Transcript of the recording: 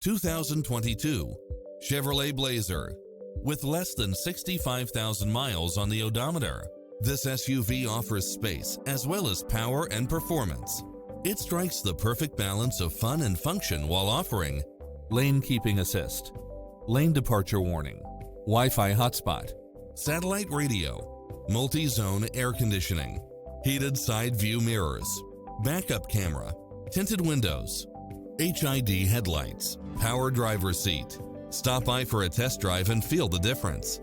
2022 Chevrolet Blazer. With less than 65,000 miles on the odometer, this SUV offers space as well as power and performance. It strikes the perfect balance of fun and function while offering lane keeping assist, lane departure warning, Wi-Fi hotspot, satellite radio, multi-zone air conditioning, heated side view mirrors, backup camera, tinted windows, HID headlights, power driver seat. Stop by for a test drive and feel the difference.